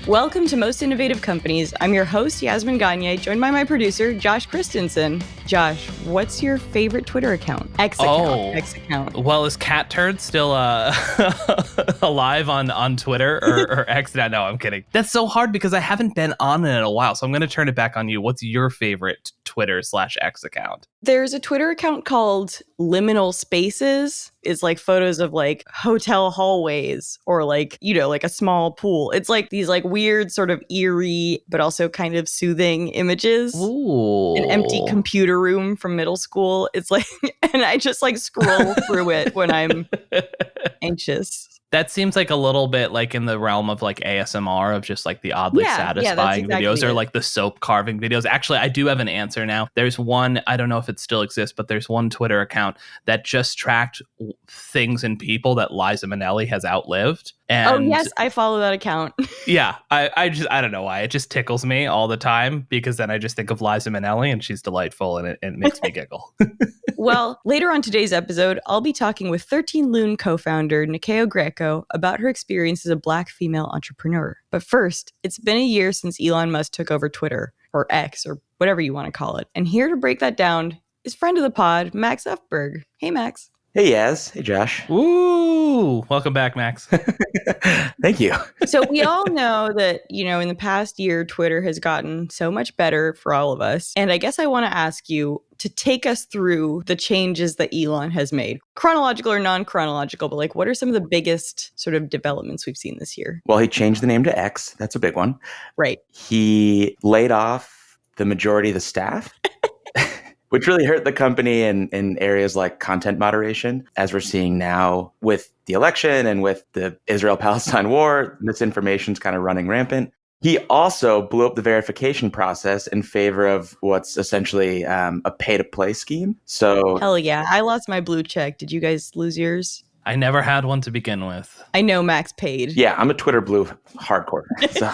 Welcome to Most Innovative Companies. I'm your host, Yasmin Gagne, joined by my producer, Josh Christensen. Josh, what's your favorite Twitter account? X account. Well, is Cat Turd still alive on Twitter or X? No, I'm kidding. That's so hard because I haven't been on it in a while, so I'm going to turn it back on you. What's your favorite Twitter/X account? There's a Twitter account called Liminal Spaces. It's like photos of like hotel hallways or like, like a small pool. It's like these like weird sort of eerie, but also kind of soothing images. Ooh. An empty computer room from middle school. It's like, and I just like scroll through it when I'm anxious. That seems like a little bit like in the realm of like ASMR of just like the oddly satisfying videos or like the soap carving videos. Actually, I do have an answer now. There's one, I don't know if it still exists, but there's one Twitter account that just tracked things and people that Liza Minnelli has outlived. And yes, I follow that account. Yeah, I don't know why. It just tickles me all the time because then I just think of Liza Minnelli and she's delightful and it makes me giggle. Well, later on today's episode, I'll be talking with 13 Lune co-founder Nyakio Grieco about her experience as a Black female entrepreneur. But first, it's been a year since Elon Musk took over Twitter, or X, or whatever you want to call it. And here to break that down is friend of the pod, Max Ufberg. Hey, Max. Hey, Yaz. Hey, Josh. Ooh, welcome back, Max. Thank you. So we all know that, in the past year, Twitter has gotten so much better for all of us. And I guess I want to ask you to take us through the changes that Elon has made, chronological or non-chronological, but like what are some of the biggest sort of developments we've seen this year? Well, he changed the name to X. That's a big one. Right. He laid off the majority of the staff. Which really hurt the company in areas like content moderation, as we're seeing now with the election and with the Israel-Palestine war. Misinformation's kind of running rampant. He also blew up the verification process in favor of what's essentially a pay-to-play scheme. So, hell yeah. I lost my blue check. Did you guys lose yours? I never had one to begin with. I know Max paid. Yeah, I'm a Twitter blue hardcore. So,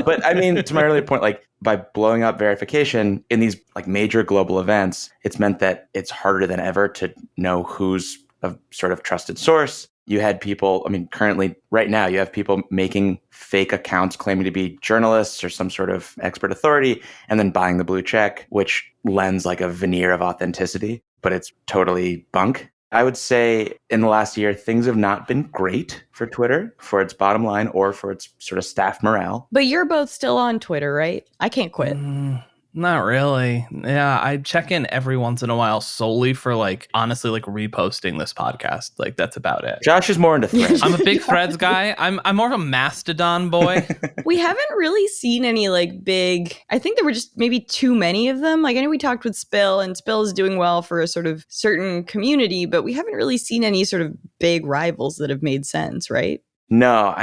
but I mean, to my earlier point, like by blowing up verification in these like major global events, it's meant that it's harder than ever to know who's a sort of trusted source. You had people, currently right now, you have people making fake accounts claiming to be journalists or some sort of expert authority and then buying the blue check, which lends like a veneer of authenticity, but it's totally bunk. I would say in the last year, things have not been great for Twitter, for its bottom line or for its sort of staff morale. But you're both still on Twitter, right? I can't quit. Not really. Yeah, I check in every once in a while solely for honestly reposting this podcast. Like that's about it. Josh is more into threads. I'm a big threads guy. I'm more of a Mastodon boy. We haven't really seen any big, I think there were just maybe too many of them. I know we talked with Spill and Spill is doing well for a sort of certain community, but we haven't really seen any sort of big rivals that have made sense, right? No,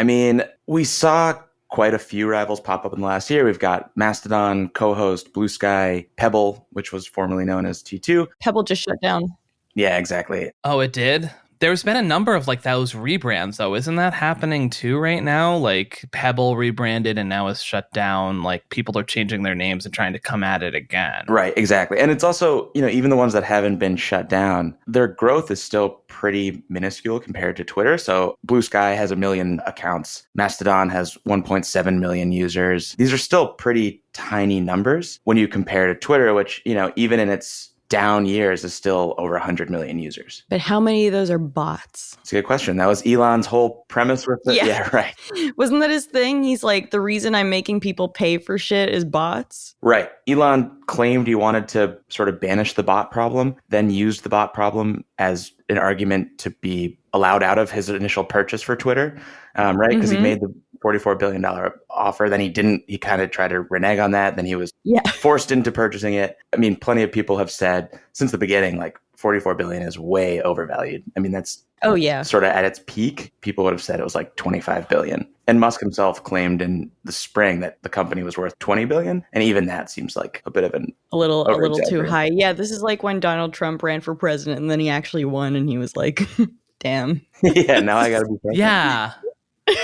we saw quite a few rivals pop up in the last year. We've got Mastodon, Co-host, Blue Sky, Pebble, which was formerly known as T2. Pebble just shut down. Yeah, exactly. Oh, it did? There's been a number of those rebrands, though. Isn't that happening too right now? Like Pebble rebranded and now is shut down. Like people are changing their names and trying to come at it again. Right, exactly. And it's also, even the ones that haven't been shut down, their growth is still pretty minuscule compared to Twitter. So Blue Sky has 1 million accounts. Mastodon has 1.7 million users. These are still pretty tiny numbers when you compare to Twitter, which, even in its down years is still over 100 million users. But how many of those are bots? That's a good question. That was Elon's whole premise with it. Yeah, right. Wasn't that his thing? He's like, the reason I'm making people pay for shit is bots. Right. Elon claimed he wanted to sort of banish the bot problem, then used the bot problem as an argument to be allowed out of his initial purchase for Twitter, right? Because he made the $44 billion offer. Then he kind of tried to renege on that. Then he was forced into purchasing it. Plenty of people have said since the beginning, 44 billion is way overvalued. That's sort of at its peak. People would have said it was 25 billion. And Musk himself claimed in the spring that the company was worth 20 billion. And even that seems like a bit of a little too high. Yeah, this is like when Donald Trump ran for president and then he actually won and he was like, damn. Yeah, now I got to be careful. Yeah.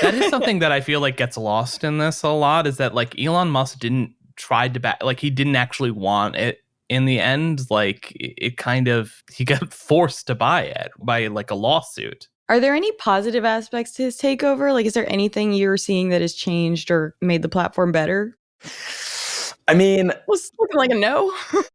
That is something that I feel gets lost in this a lot is that Elon Musk didn't try to he didn't actually want it in the end. He got forced to buy it by a lawsuit. Are there any positive aspects to his takeover? Like, is there anything you're seeing that has changed or made the platform better? I mean, was looking like a no.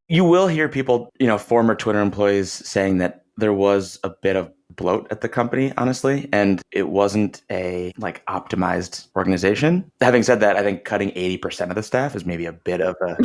You will hear people, former Twitter employees saying that there was a bit of bloat at the company, honestly, and it wasn't a optimized organization. Having said that, I think cutting 80% of the staff is maybe a bit of a,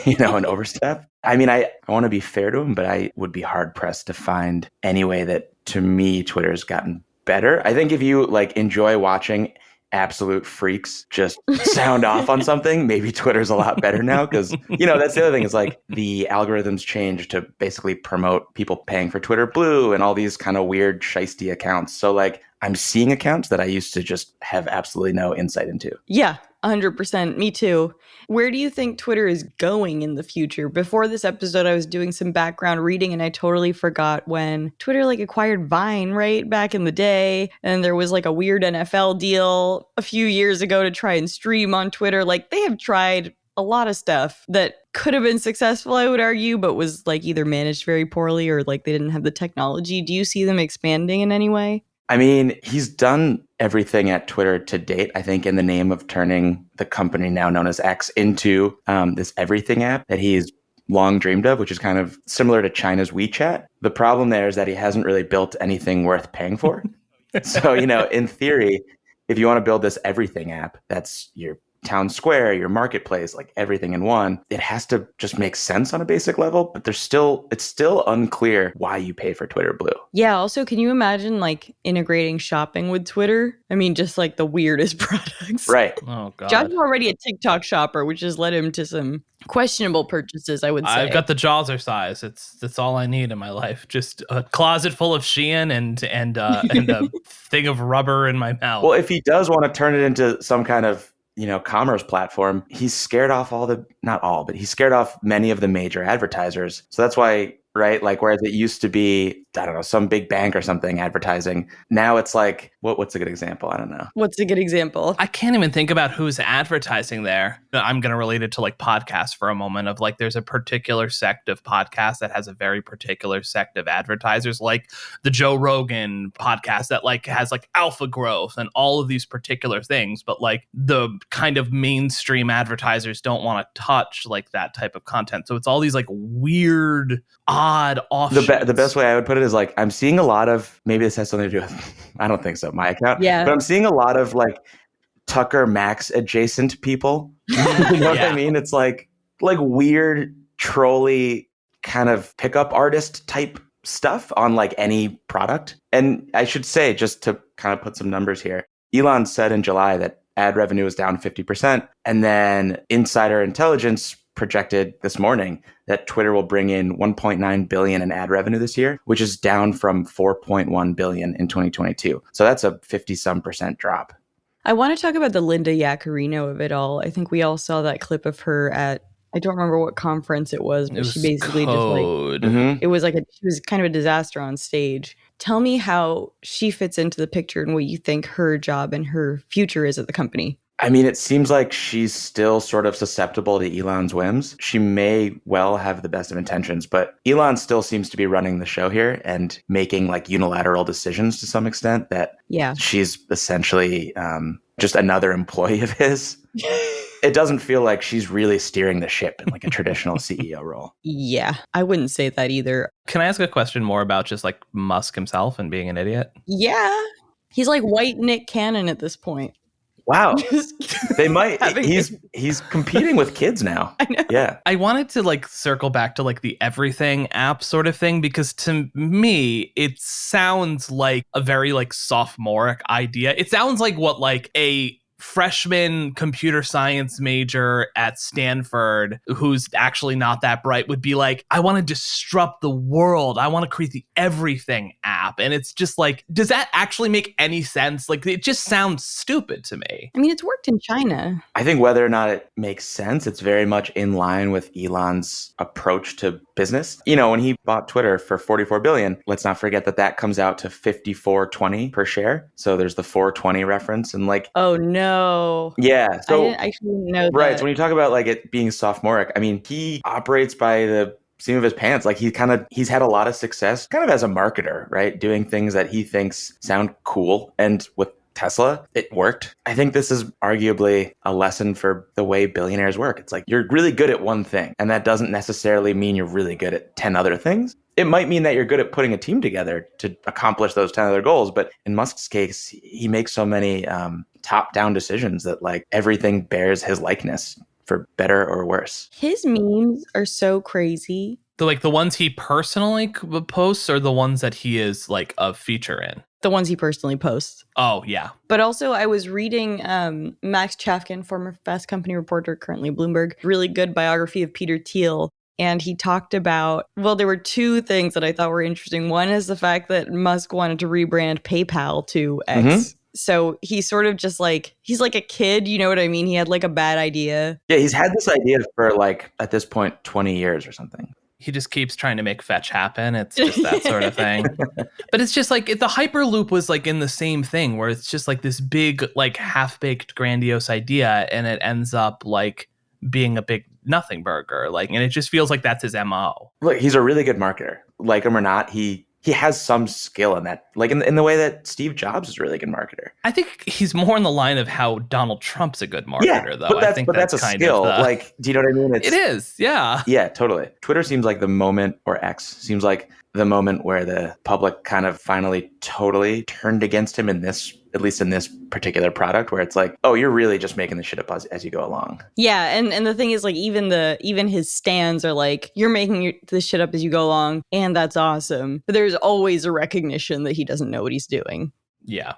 an overstep. I mean, I want to be fair to him, but I would be hard pressed to find any way that, to me, Twitter has gotten better. I think if you enjoy watching absolute freaks just sound off on something, maybe Twitter's a lot better now, because that's the other thing is the algorithms change to basically promote people paying for Twitter Blue and all these kind of weird shisty accounts. So I'm seeing accounts that I used to just have absolutely no insight into. Yeah, 100%. Me too. Where do you think Twitter is going in the future? Before this episode, I was doing some background reading and I totally forgot when Twitter acquired Vine, right? Back in the day. And there was a weird NFL deal a few years ago to try and stream on Twitter. They have tried a lot of stuff that could have been successful, I would argue, but was either managed very poorly or they didn't have the technology. Do you see them expanding in any way? I mean, he's done everything at Twitter to date, I think, in the name of turning the company now known as X into this everything app that he's long dreamed of, which is kind of similar to China's WeChat. The problem there is that he hasn't really built anything worth paying for. So, in theory, if you want to build this everything app, that's your town square, your marketplace, everything in one, it has to just make sense on a basic level, but it's still unclear why you pay for Twitter Blue. Yeah, also, can you imagine integrating shopping with Twitter? I mean, just the weirdest products. Right. Oh god. John's already a TikTok shopper, which has led him to some questionable purchases, I would say. I've got the Jawser size. That's all I need in my life. Just a closet full of Shein and a thing of rubber in my mouth. Well, if he does want to turn it into some kind of commerce platform, he's scared off he's scared off many of the major advertisers. So that's why, right? Whereas it used to be, I don't know, some big bank or something advertising. Now it's what's a good example? I don't know. What's a good example? I can't even think about who's advertising there. I'm going to relate it to podcasts for a moment of there's a particular sect of podcasts that has a very particular sect of advertisers, like the Joe Rogan podcast that has alpha growth and all of these particular things. But the kind of mainstream advertisers don't want to touch that type of content. So it's all these weird, odd offshoots. The best way I would put it is I'm seeing a lot of, maybe this has something to do with, I don't think so, my account. Yeah. But I'm seeing a lot of Tucker Max adjacent people. You know what I mean? It's weird, trolly kind of pickup artist type stuff on any product. And I should say, just to kind of put some numbers here, Elon said in July that ad revenue was down 50%. And then Insider Intelligence projected this morning that Twitter will bring in 1.9 billion in ad revenue this year, which is down from 4.1 billion in 2022. So that's a 50-some% drop. I want to talk about the Linda Yaccarino of it all. I think we all saw that clip of her at, I don't remember what conference it was, but she basically Code. It was she was kind of a disaster on stage. Tell me how she fits into the picture and what you think her job and her future is at the company. I mean, it seems like she's still sort of susceptible to Elon's whims. She may well have the best of intentions, but Elon still seems to be running the show here and making unilateral decisions to some extent that she's essentially just another employee of his. It doesn't feel like she's really steering the ship in a traditional CEO role. Yeah, I wouldn't say that either. Can I ask a question more about just Musk himself and being an idiot? Yeah. He's white Nick Cannon at this point. Wow. They might. He's competing with kids now. I know. Yeah. I wanted to circle back to the everything app sort of thing, because to me, it sounds like a very sophomoric idea. It sounds like what a freshman computer science major at Stanford who's actually not that bright would be I want to disrupt the world. I want to create the everything app. And it's just does that actually make any sense? It just sounds stupid to me. I mean, it's worked in China. I think whether or not it makes sense, it's very much in line with Elon's approach to business. When he bought Twitter for $44 billion, let's not forget that comes out to $54.20 per share. So there's the 420 reference and oh no. Yeah. So I didn't know that. Right. So when you talk about it being sophomoric, I mean, he operates by the seam of his pants. Like he's had a lot of success kind of as a marketer, right? Doing things that he thinks sound cool. And with Tesla, it worked. I think this is arguably a lesson for the way billionaires work. It's like you're really good at one thing, and that doesn't necessarily mean you're really good at 10 other things. It might mean that you're good at putting a team together to accomplish those 10 other goals. But in Musk's case, he makes so many top-down decisions that like everything bears his likeness, for better or worse. His memes are so crazy. The ones he personally posts or the ones that he is like a feature in? The ones he personally posts. Oh, yeah. But also I was reading Max Chafkin, former Fast Company reporter, currently Bloomberg, really good biography of Peter Thiel. And he talked about, well, there were two things that I thought were interesting. One is the fact that Musk wanted to rebrand PayPal to X. Mm-hmm. So he's sort of just like, he's like a kid, you know what I mean? He had like a bad idea. Yeah, he's had this idea for like, at this point, 20 years or something. He just keeps trying to make fetch happen. It's just that sort of thing. But it's just like the Hyperloop was like in the same thing where it's just like this big, like half-baked grandiose idea. And it ends up like being a big nothing burger. Like, and it just feels like that's his MO. Look, he's a really good marketer. Like him or not, he has some skill in that, like in the way that Steve Jobs is a really good marketer. I think he's more in the line of how Donald Trump's a good marketer, though. But that's a skill. Like, do you know what I mean? It is, yeah. Yeah, totally. Twitter seems like the moment, or X seems like the moment where the public kind of finally totally turned against him in this, at least in this particular product, where it's like, oh, you're really just making this shit up as you go along. Yeah, and the thing is, like, even his stands are like, you're making this shit up as you go along, and that's awesome. But there's always a recognition that he doesn't know what he's doing. Yeah.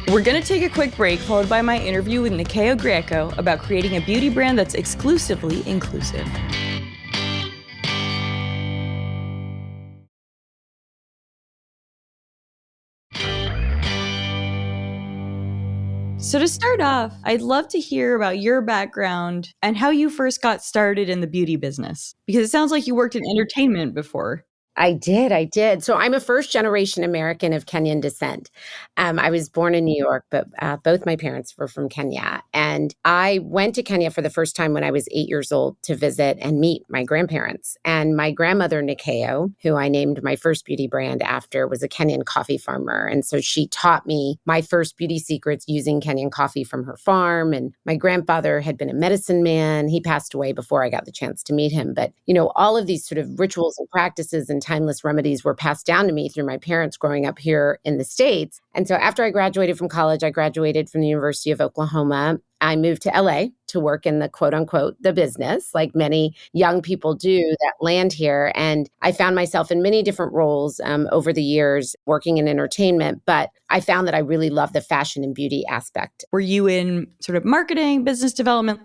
We're going to take a quick break, followed by my interview with Nyakio Grieco about creating a beauty brand that's exclusively inclusive. So to start off, I'd love to hear about your background and how you first got started in the beauty business, because it sounds like you worked in entertainment before. I did. So I'm a first-generation American of Kenyan descent. I was born in New York, but both my parents were from Kenya. And I went to Kenya for the first time when I was 8 years old to visit and meet my grandparents. And my grandmother, Nyakio, who I named my first beauty brand after, was a Kenyan coffee farmer. And so she taught me my first beauty secrets using Kenyan coffee from her farm. And my grandfather had been a medicine man. He passed away before I got the chance to meet him. But, you know, all of these sort of rituals and practices and timeless remedies were passed down to me through my parents growing up here in the States. And so after I graduated from college, I graduated from the University of Oklahoma. I moved to LA to work in the quote unquote, the business, like many young people do that land here. And I found myself in many different roles over the years working in entertainment, but I found that I really love the fashion and beauty aspect. Were you in sort of marketing, business development?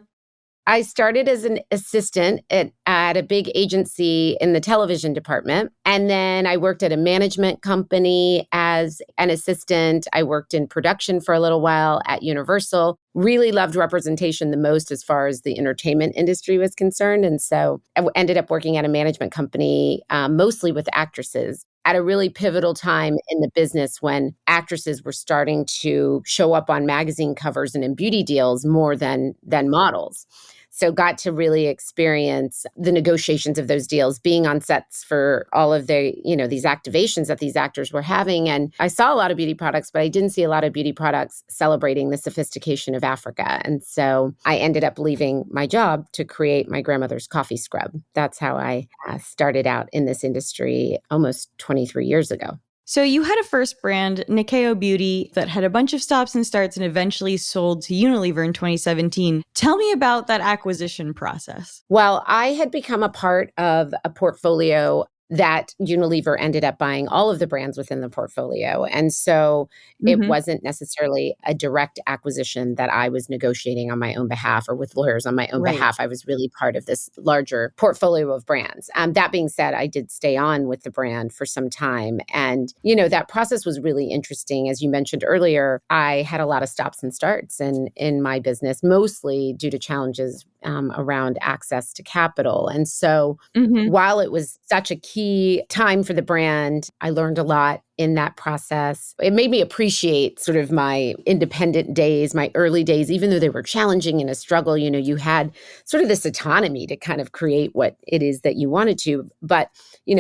I started as an assistant at a big agency in the television department. And then I worked at a management company as an assistant. I worked in production for a little while at Universal. Really loved representation the most as far as the entertainment industry was concerned. And so I ended up working at a management company, mostly with actresses, at a really pivotal time in the business when actresses were starting to show up on magazine covers and in beauty deals more than models. So got to really experience the negotiations of those deals, being on sets for all of the, these activations that these actors were having. And I saw a lot of beauty products, but I didn't see a lot of beauty products celebrating the sophistication of Africa. And so I ended up leaving my job to create my grandmother's coffee scrub. That's how I started out in this industry almost 23 years ago. So you had a first brand, Nyakio Beauty, that had a bunch of stops and starts and eventually sold to Unilever in 2017. Tell me about that acquisition process. Well, I had become a part of a portfolio that Unilever ended up buying all of the brands within the portfolio. And so it wasn't necessarily a direct acquisition that I was negotiating on my own behalf or with lawyers on my own behalf. I was really part of this larger portfolio of brands. That being said, I did stay on with the brand for some time. And, that process was really interesting. As you mentioned earlier, I had a lot of stops and starts in my business, mostly due to challenges around access to capital. And so while it was such a key key time for the brand. I learned a lot in that process. It made me appreciate sort of my independent days, my early days, even though they were challenging and a struggle. You had sort of this autonomy to kind of create what it is that you wanted to. But,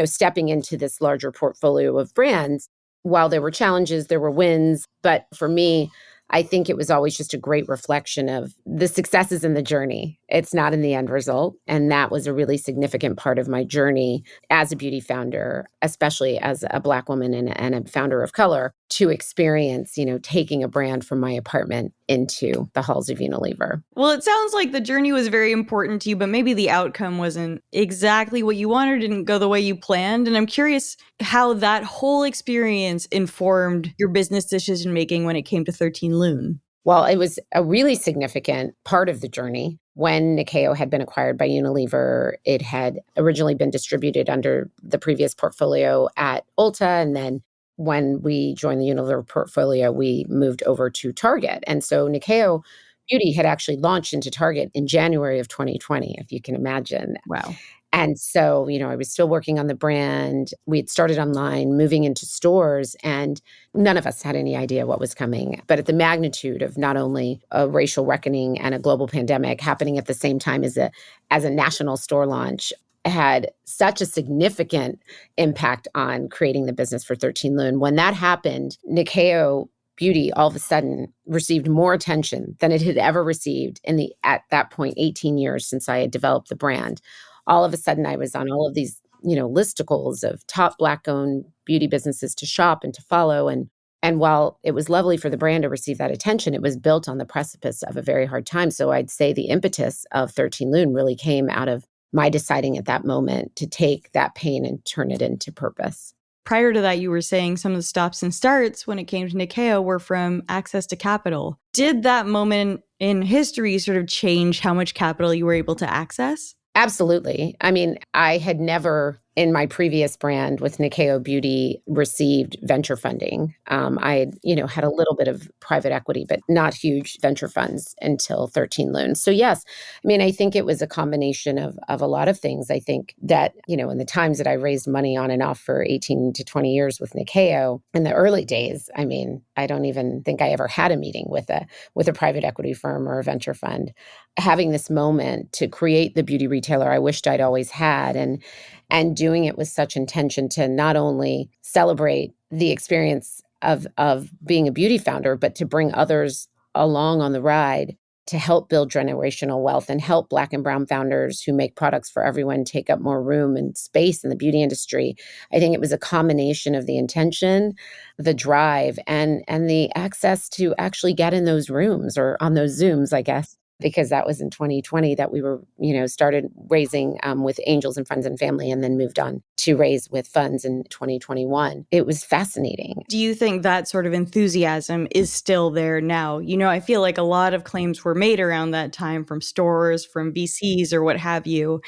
stepping into this larger portfolio of brands, while there were challenges, there were wins. But for me, I think it was always just a great reflection of the successes in the journey. It's not in the end result. And that was a really significant part of my journey as a beauty founder, especially as a Black woman and a founder of color, to experience, taking a brand from my apartment into the halls of Unilever. Well, it sounds like the journey was very important to you, but maybe the outcome wasn't exactly what you wanted, didn't go the way you planned. And I'm curious how that whole experience informed your business decision-making when it came to 13 Lune. Well, it was a really significant part of the journey. When Nyakio had been acquired by Unilever, it had originally been distributed under the previous portfolio at Ulta. And then when we joined the Unilever portfolio, we moved over to Target. And so Nyakio Beauty had actually launched into Target in January of 2020, if you can imagine. Wow. And so, I was still working on the brand. We had started online, moving into stores, and none of us had any idea what was coming. But at the magnitude of not only a racial reckoning and a global pandemic happening at the same time as a national store launch, had such a significant impact on creating the business for 13 Lune. When that happened, Nyakio Beauty all of a sudden received more attention than it had ever received in at that point, 18 years since I had developed the brand. All of a sudden, I was on all of these, listicles of top Black-owned beauty businesses to shop and to follow. And while it was lovely for the brand to receive that attention, it was built on the precipice of a very hard time. So I'd say the impetus of 13 Lune really came out of my deciding at that moment to take that pain and turn it into purpose. Prior to that, you were saying some of the stops and starts when it came to Nyakio were from access to capital. Did that moment in history sort of change how much capital you were able to access? Absolutely. I mean, I had never in my previous brand with Nyakio Beauty received venture funding. I had a little bit of private equity, but not huge venture funds until 13 Lune. So yes, I mean, I think it was a combination of a lot of things. I think that, in the times that I raised money on and off for 18 to 20 years with Nyakio, in the early days, I mean, I don't even think I ever had a meeting with a private equity firm or a venture fund. Having this moment to create the beauty retailer I wished I'd always had, and doing it with such intention to not only celebrate the experience of being a beauty founder, but to bring others along on the ride to help build generational wealth and help Black and brown founders who make products for everyone take up more room and space in the beauty industry. I think it was a combination of the intention, the drive, and the access to actually get in those rooms or on those Zooms, I guess, because that was in 2020 that we were, started raising with angels and friends and family, and then moved on to raise with funds in 2021. It was fascinating. Do you think that sort of enthusiasm is still there now? I feel like a lot of claims were made around that time from stores, from VCs, or what have you.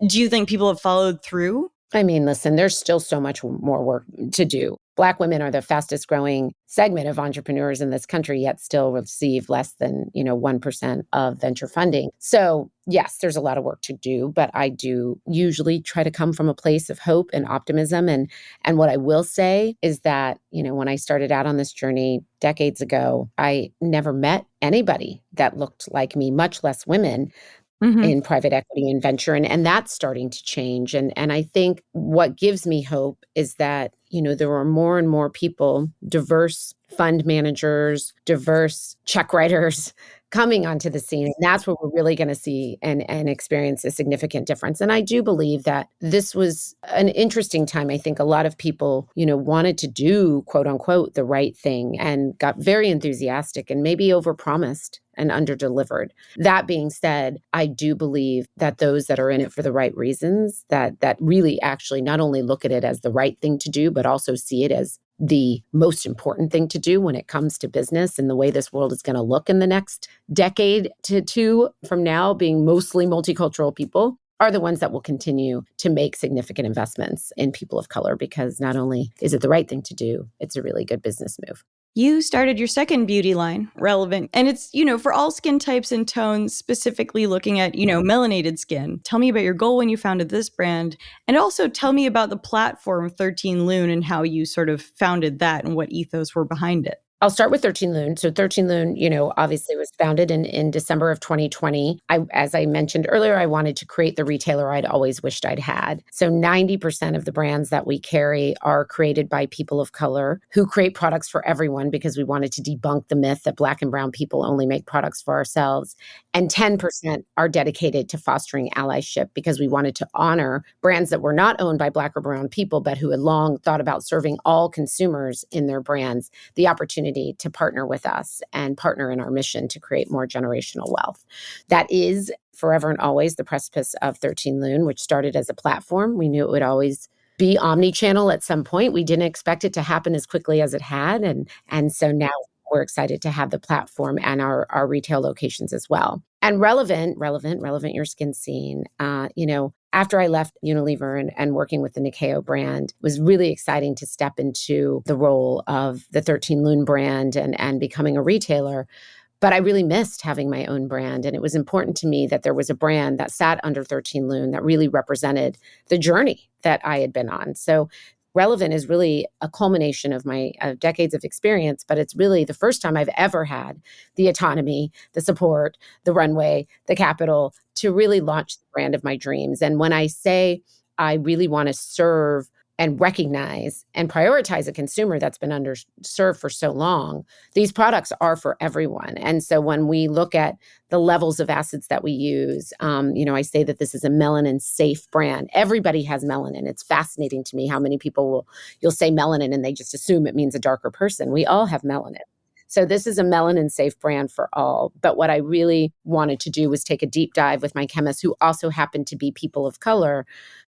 Do you think people have followed through? I mean, listen, there's still so much more work to do. Black women are the fastest growing segment of entrepreneurs in this country, yet still receive less than, 1% of venture funding. So yes, there's a lot of work to do, but I do usually try to come from a place of hope and optimism. And what I will say is that, when I started out on this journey decades ago, I never met anybody that looked like me, much less women. In private equity and venture. And that's starting to change. And I think what gives me hope is that, there are more and more people, diverse fund managers, diverse check writers coming onto the scene. And that's where we're really going to see and experience a significant difference. And I do believe that this was an interesting time. I think a lot of people, wanted to do, quote unquote, the right thing and got very enthusiastic and maybe overpromised and underdelivered. That being said, I do believe that those that are in it for the right reasons, that really actually not only look at it as the right thing to do, but also see it as the most important thing to do when it comes to business and the way this world is going to look in the next decade to two from now, being mostly multicultural people, are the ones that will continue to make significant investments in people of color, because not only is it the right thing to do, it's a really good business move. You started your second beauty line, Relevant, and it's, for all skin types and tones, specifically looking at, melanated skin. Tell me about your goal when you founded this brand, and also tell me about the platform 13 Lune and how you sort of founded that and what ethos were behind it. I'll start with 13 Lune. So 13 Lune, obviously was founded in December of 2020. As I mentioned earlier, I wanted to create the retailer I'd always wished I'd had. So 90% of the brands that we carry are created by people of color who create products for everyone, because we wanted to debunk the myth that Black and brown people only make products for ourselves. And 10% are dedicated to fostering allyship, because we wanted to honor brands that were not owned by Black or brown people, but who had long thought about serving all consumers in their brands the opportunity to partner with us and partner in our mission to create more generational wealth. That is forever and always the precipice of 13 Lune, which started as a platform. We knew it would always be omni-channel at some point. We didn't expect it to happen as quickly as it had. And so now we're excited to have the platform and our retail locations as well. And relevant your skin scene. After I left Unilever and working with the Nyakio brand, it was really exciting to step into the role of the 13 Lune brand and becoming a retailer. But I really missed having my own brand. And it was important to me that there was a brand that sat under 13 Lune that really represented the journey that I had been on. So Relevant is really a culmination of my decades of experience, but it's really the first time I've ever had the autonomy, the support, the runway, the capital to really launch the brand of my dreams. And when I say I really want to serve and recognize and prioritize a consumer that's been underserved for so long, these products are for everyone. And so when we look at the levels of acids that we use, I say that this is a melanin-safe brand. Everybody has melanin. It's fascinating to me how many people you'll say melanin and they just assume it means a darker person. We all have melanin. So this is a melanin-safe brand for all. But what I really wanted to do was take a deep dive with my chemists, who also happen to be people of color,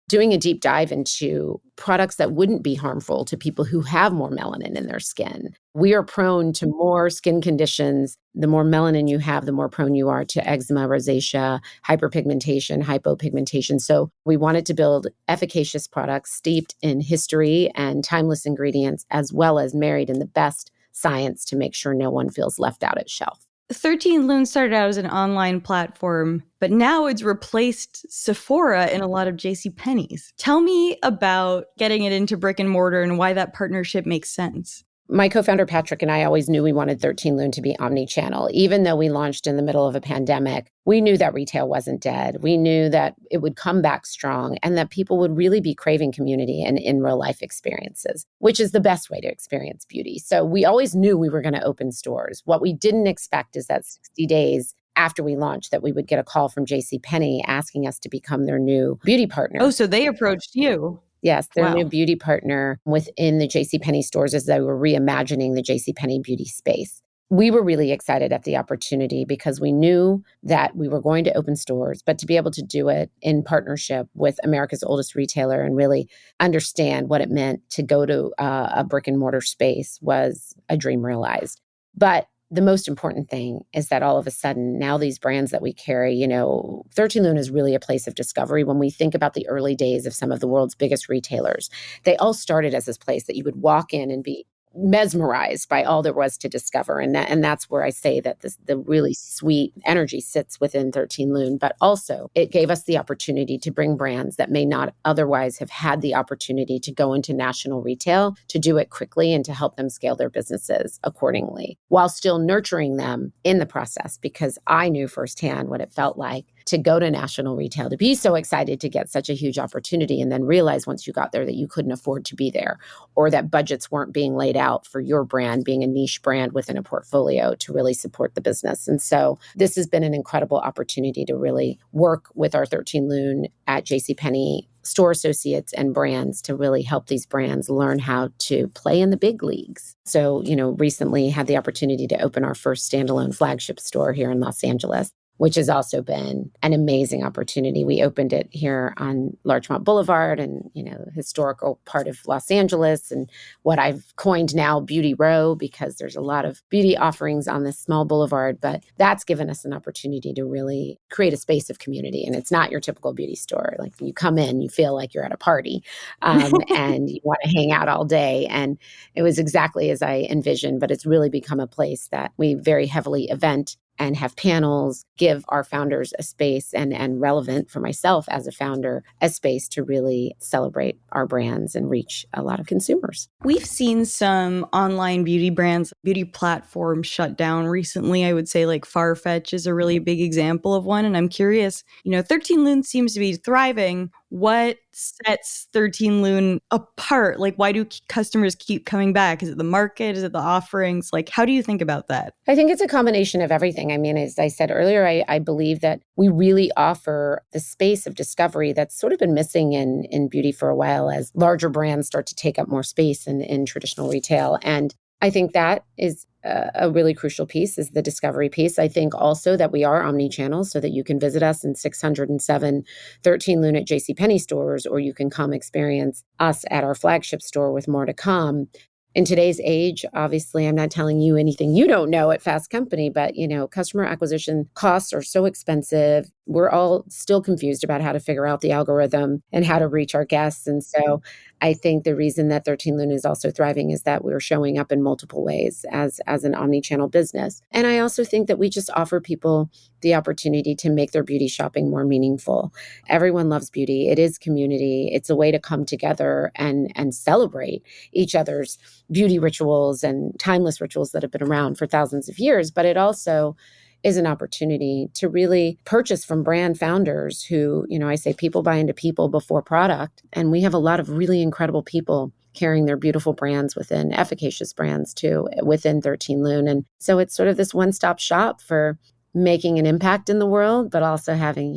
doing a deep dive into products that wouldn't be harmful to people who have more melanin in their skin. We are prone to more skin conditions. The more melanin you have, the more prone you are to eczema, rosacea, hyperpigmentation, hypopigmentation. So we wanted to build efficacious products steeped in history and timeless ingredients, as well as married in the best science to make sure no one feels left out at shelf. 13 Lune started out as an online platform, but now it's replaced Sephora in a lot of JCPenney's. Tell me about getting it into brick and mortar and why that partnership makes sense. My co-founder, Patrick, and I always knew we wanted 13 Lune to be omni-channel. Even though we launched in the middle of a pandemic, we knew that retail wasn't dead. We knew that it would come back strong and that people would really be craving community and in real life experiences, which is the best way to experience beauty. So we always knew we were going to open stores. What we didn't expect is that 60 days after we launched that we would get a call from JCPenney asking us to become their new beauty partner. Oh, so they approached you. Yes, their new beauty partner within the JCPenney stores as they were reimagining the JCPenney beauty space. We were really excited at the opportunity because we knew that we were going to open stores, but to be able to do it in partnership with America's oldest retailer and really understand what it meant to go to a brick and mortar space was a dream realized. But the most important thing is that all of a sudden, now these brands that we carry, 13 Lune is really a place of discovery. When we think about the early days of some of the world's biggest retailers, they all started as this place that you would walk in and be mesmerized by all there was to discover. And that's where I say that the really sweet energy sits within 13 Lune. But also, it gave us the opportunity to bring brands that may not otherwise have had the opportunity to go into national retail, to do it quickly and to help them scale their businesses accordingly, while still nurturing them in the process, because I knew firsthand what it felt like to go to national retail, to be so excited to get such a huge opportunity, and then realize once you got there that you couldn't afford to be there, or that budgets weren't being laid out for your brand being a niche brand within a portfolio to really support the business. And so this has been an incredible opportunity to really work with our 13 Lune at JCPenney store associates and brands to really help these brands learn how to play in the big leagues. So, recently had the opportunity to open our first standalone flagship store here in Los Angeles. which has also been an amazing opportunity. We opened it here on Larchmont Boulevard and, historical part of Los Angeles, and what I've coined now Beauty Row, because there's a lot of beauty offerings on this small boulevard. But that's given us an opportunity to really create a space of community. And it's not your typical beauty store. Like, you come in, you feel like you're at a party, and you want to hang out all day. And it was exactly as I envisioned, but it's really become a place that we very heavily event and have panels, give our founders a space, and relevant for myself as a founder, a space to really celebrate our brands and reach a lot of consumers. We've seen some online beauty brands, beauty platforms shut down recently. I would say like Farfetch is a really big example of one. And I'm curious, 13 Lune seems to be thriving. What sets 13 Lune apart? Like, why do customers keep coming back? Is it the market? Is it the offerings? Like, how do you think about that? I think it's a combination of everything. I mean, as I said earlier, I believe that we really offer the space of discovery that's sort of been missing in beauty for a while, as larger brands start to take up more space in traditional retail. And I think that is a really crucial piece, is the discovery piece. I think also that we are omni-channel, so that you can visit us in 607 13 Lune at JCPenney stores, or you can come experience us at our flagship store with more to come. In today's age, obviously, I'm not telling you anything you don't know at Fast Company, but, customer acquisition costs are so expensive. We're all still confused about how to figure out the algorithm and how to reach our guests. And so I think the reason that 13 Lune is also thriving is that we're showing up in multiple ways as an omni-channel business. And I also think that we just offer people the opportunity to make their beauty shopping more meaningful. Everyone loves beauty. It is community. It's a way to come together and celebrate each other's beauty rituals and timeless rituals that have been around for thousands of years. But it also is an opportunity to really purchase from brand founders who, I say people buy into people before product. And we have a lot of really incredible people carrying their beautiful brands within efficacious brands too, within 13 Lune. And so it's sort of this one-stop shop for making an impact in the world, but also having,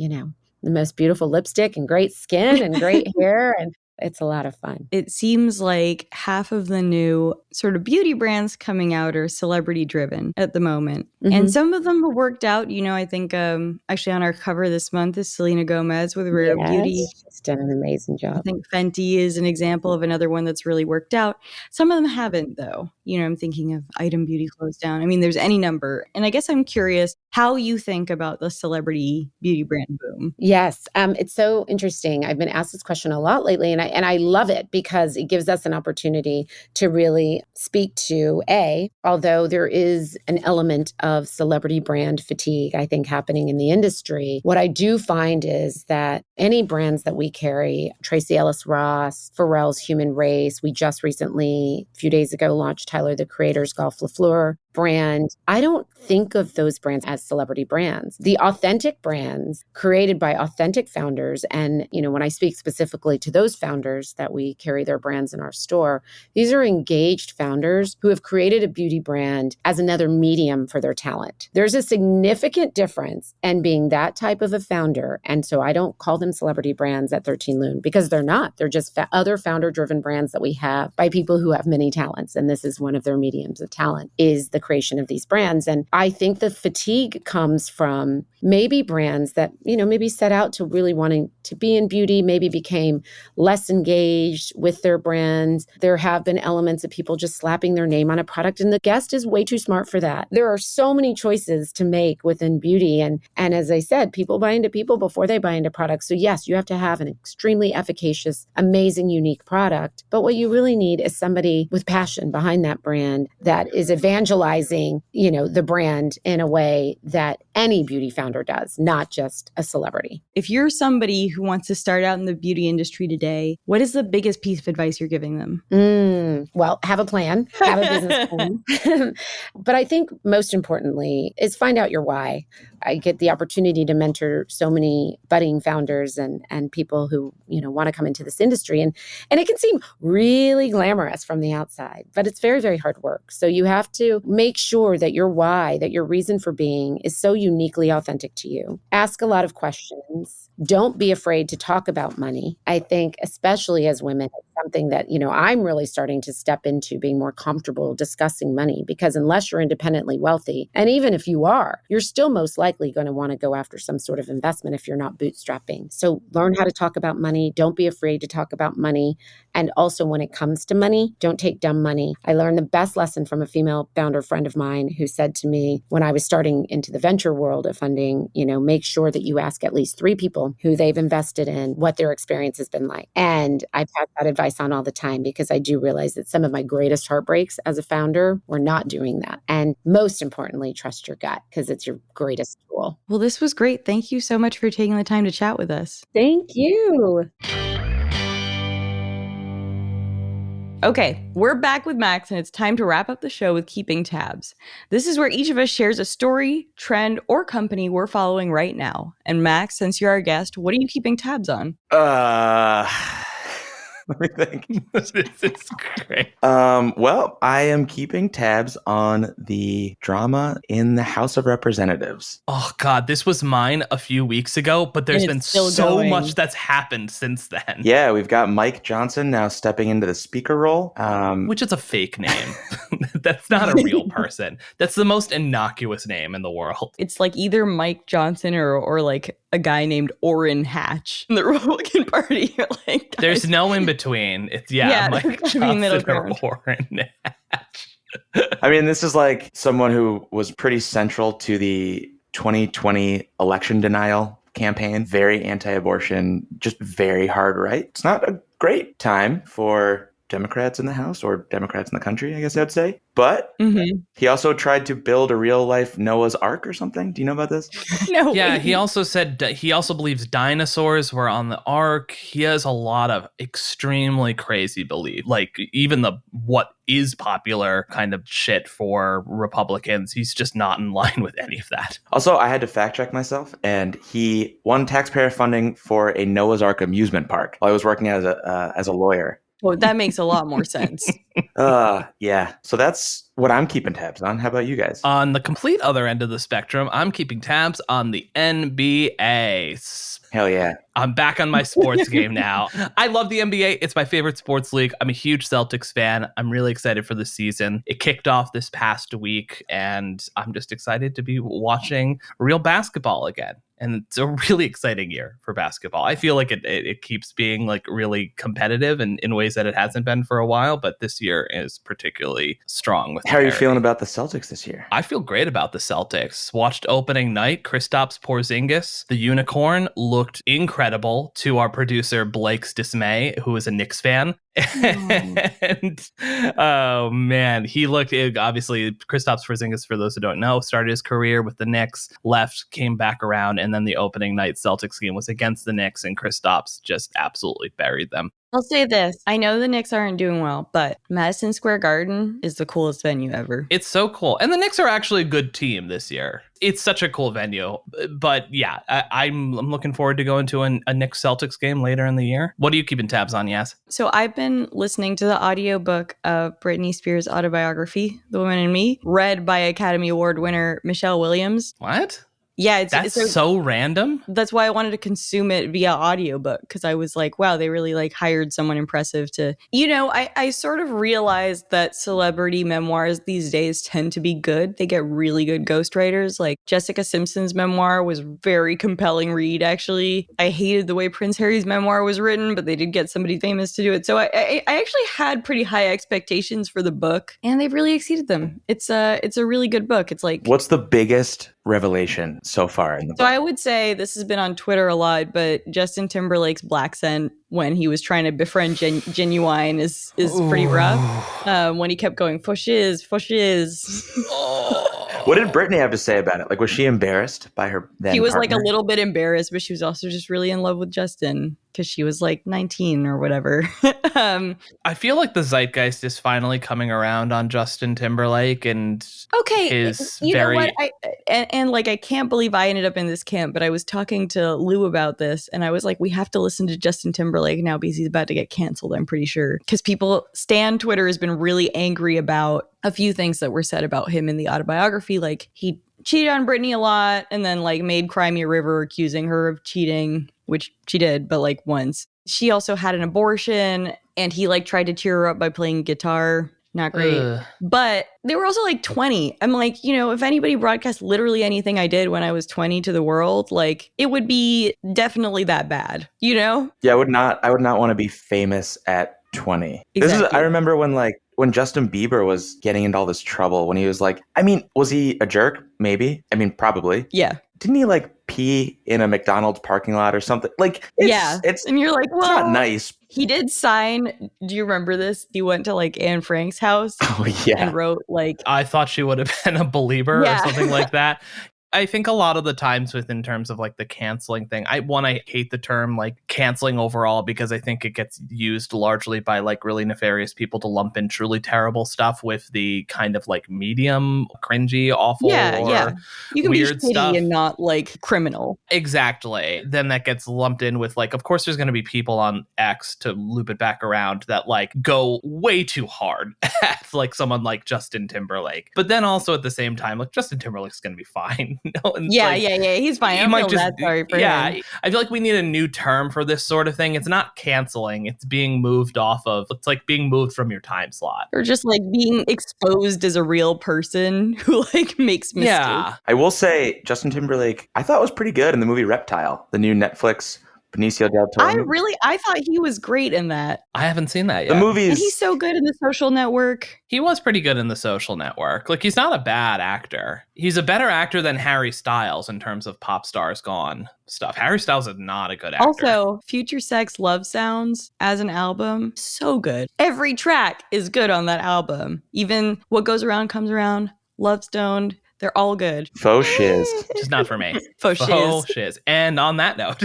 the most beautiful lipstick and great skin and great hair. And it's a lot of fun. It seems like half of the new sort of beauty brands coming out are celebrity driven at the moment. Mm-hmm. And some of them have worked out. I think actually on our cover this month is Selena Gomez with Rare Beauty. She's done an amazing job. I think Fenty is an example of another one that's really worked out. Some of them haven't, though. I'm thinking of Item Beauty closed down. I mean, there's any number. And I guess I'm curious how you think about the celebrity beauty brand boom. Yes, it's so interesting. I've been asked this question a lot lately, and I love it because it gives us an opportunity to really speak to, although there is an element of celebrity brand fatigue, I think, happening in the industry, what I do find is that any brands that we carry, Tracy Ellis Ross, Pharrell's Human Race, we just recently, a few days ago, launched Tyler, the Creator's Golf Le Fleur brand. I don't think of those brands as celebrity brands. The authentic brands created by authentic founders, and when I speak specifically to those founders that we carry their brands in our store, these are engaged founders who have created a beauty brand as another medium for their talent. There's a significant difference in being that type of a founder, and so I don't call them celebrity brands at 13 Lune because they're not. They're just other founder-driven brands that we have by people who have many talents, and this is one of their mediums of talent, is the creation of these brands. And I think the fatigue comes from maybe brands that, maybe set out to really wanting to be in beauty, maybe became less engaged with their brands. There have been elements of people just slapping their name on a product, and the guest is way too smart for that. There are so many choices to make within beauty. And as I said, people buy into people before they buy into products. So yes, you have to have an extremely efficacious, amazing, unique product. But what you really need is somebody with passion behind that brand that is evangelizing, the brand in a way that any beauty founder does, not just a celebrity. If you're somebody who wants to start out in the beauty industry today, what is the biggest piece of advice you're giving them? Well, have a plan, have a business plan. But I think most importantly is find out your why. I get the opportunity to mentor so many budding founders and people who, want to come into this industry. And it can seem really glamorous from the outside, but it's very, very hard work. So you have to make sure that your why, that your reason for being is so uniquely authentic to you. Ask a lot of questions. Don't be afraid to talk about money. I think, especially as women, it's something that, I'm really starting to step into, being more comfortable discussing money, because unless you're independently wealthy, and even if you are, you're still most likely going to want to go after some sort of investment if you're not bootstrapping. So learn how to talk about money. Don't be afraid to talk about money. And also, when it comes to money, don't take dumb money. I learned the best lesson from a female founder friend of mine who said to me when I was starting into the venture world of funding, make sure that you ask at least 3 people who they've invested in, what their experience has been like. And I pass that advice on all the time, because I do realize that some of my greatest heartbreaks as a founder were not doing that. And most importantly, trust your gut, because it's your greatest tool. Well, this was great. Thank you so much for taking the time to chat with us. Thank you. Okay, we're back with Max, and it's time to wrap up the show with Keeping Tabs. This is where each of us shares a story, trend, or company we're following right now. And Max, since you're our guest, what are you keeping tabs on? Let me think. This is great. Well, I am keeping tabs on the drama in the House of Representatives. Oh, God, this was mine a few weeks ago, but there's been so much that's happened since then. Yeah, we've got Mike Johnson now stepping into the speaker role. Which is a fake name. That's not a real person. That's the most innocuous name in the world. It's like either Mike Johnson or like a guy named Orrin Hatch in the Republican Party. Like, there's no in between. It's Mike Johnson or Orrin Hatch. I mean, this is like someone who was pretty central to the 2020 election denial campaign. Very anti-abortion, just very hard right. It's not a great time for Democrats in the House, or Democrats in the country, I guess I'd say. But he also tried to build a real life Noah's Ark or something. Do you know about this? No. Yeah, he also said he also believes dinosaurs were on the Ark. He has a lot of extremely crazy belief. Like even the what is popular kind of shit for Republicans, he's just not in line with any of that. Also, I had to fact check myself, and he won taxpayer funding for a Noah's Ark amusement park while I was working as a lawyer. Well, that makes a lot more sense. Yeah. So that's what I'm keeping tabs on. How about you guys? On the complete other end of the spectrum, I'm keeping tabs on the NBA. Hell yeah. I'm back on my sports game now. I love the NBA. It's my favorite sports league. I'm a huge Celtics fan. I'm really excited for the season. It kicked off this past week, and I'm just excited to be watching real basketball again. And it's a really exciting year for basketball. I feel like it keeps being like really competitive in ways that it hasn't been for a while, but this year is particularly strong. How are you feeling about the Celtics this year? I feel great about the Celtics. Watched opening night. Kristaps Porzingis, the unicorn, looked incredible to our producer Blake's dismay, who is a Knicks fan. And oh man, he looked obviously Kristaps Porzingis, for those who don't know, started his career with the Knicks, left, came back around, and then the opening night Celtics game was against the Knicks, and Kristaps just absolutely buried them. I'll say this. I know the Knicks aren't doing well, but Madison Square Garden is the coolest venue ever. It's so cool. And the Knicks are actually a good team this year. It's such a cool venue. But yeah, I'm looking forward to going to a Knicks Celtics game later in the year. What are you keeping tabs on, Yas? So I've been listening to the audiobook of Britney Spears' autobiography, The Woman in Me, read by Academy Award winner Michelle Williams. What? Yeah, it's so random. That's why I wanted to consume it via audiobook, because I was like, wow, they really like hired someone impressive to, I sort of realized that celebrity memoirs these days tend to be good. They get really good ghostwriters. Like Jessica Simpson's memoir was very compelling read, actually. I hated the way Prince Harry's memoir was written, but they did get somebody famous to do it. So I actually had pretty high expectations for the book, and they've really exceeded them. It's a really good book. It's like, what's the biggest revelation so far in the book? So I would say this has been on Twitter a lot, but Justin Timberlake's black scent when he was trying to befriend Genuine is pretty rough. When he kept going, for shiz. What did Britney have to say about it? Like, was she embarrassed by her then She was partner? Like a little bit embarrassed, but she was also just really in love with Justin because she was like 19 or whatever. I feel like the zeitgeist is finally coming around on Justin Timberlake and his know what? I can't believe I ended up in this camp, but I was talking to Lou about this, and I was like, we have to listen to Justin Timberlake now because he's about to get canceled, I'm pretty sure. Because Stan Twitter has been really angry about a few things that were said about him in the autobiography. Like he cheated on Britney a lot and then like made Cry Me a River accusing her of cheating. which she did, but like once. She also had an abortion, and he like tried to cheer her up by playing guitar. Not great. But they were also like 20. I'm like, if anybody broadcast literally anything I did when I was 20 to the world, like it would be definitely that bad, Yeah, I would not want to be famous at 20. Exactly. I remember when Justin Bieber was getting into all this trouble, when he was like, was he a jerk? Maybe. Probably. Yeah. Didn't he like pee in a McDonald's parking lot or something? Like, and you're like, well, it's not nice. He did sign. Do you remember this? He went to like Anne Frank's house. Oh yeah. And wrote like, I thought she would have been a believer or something like that. I think a lot of the times in terms of like the canceling thing, I hate the term like canceling overall, because I think it gets used largely by like really nefarious people to lump in truly terrible stuff with the kind of like medium, cringy, awful, you can weird be shitty stuff and not like criminal. Exactly. Then that gets lumped in with like, of course there's going to be people on X, to loop it back around, that like go way too hard at like someone like Justin Timberlake. But then also at the same time, like Justin Timberlake's going to be fine. Yeah, he's fine. I feel that sorry for him. I feel like we need a new term for this sort of thing. It's not canceling. It's being moved off of. It's like being moved from your time slot. Or just like being exposed as a real person who like makes mistakes. Yeah. I will say Justin Timberlake, I thought was pretty good in the movie Reptile, the new Netflix Benicio del Toro. I thought he was great in that. I haven't seen that yet. The movies. And he's so good in The Social Network. He was pretty good in The Social Network. Like, he's not a bad actor. He's a better actor than Harry Styles in terms of Pop Stars Gone stuff. Harry Styles is not a good actor. Also, Future Sex Love Sounds as an album, so good. Every track is good on that album. Even What Goes Around Comes Around, Love Stoned. They're all good. Faux shiz. Just not for me. Faux shiz. And on that note.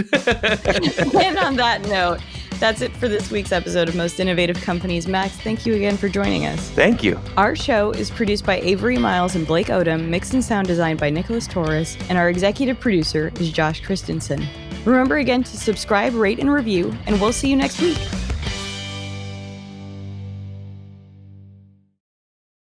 That's it for this week's episode of Most Innovative Companies. Max, thank you again for joining us. Thank you. Our show is produced by Avery Miles and Blake Odom, mixed and sound designed by Nicholas Torres, and our executive producer is Josh Christensen. Remember again to subscribe, rate, and review, and we'll see you next week.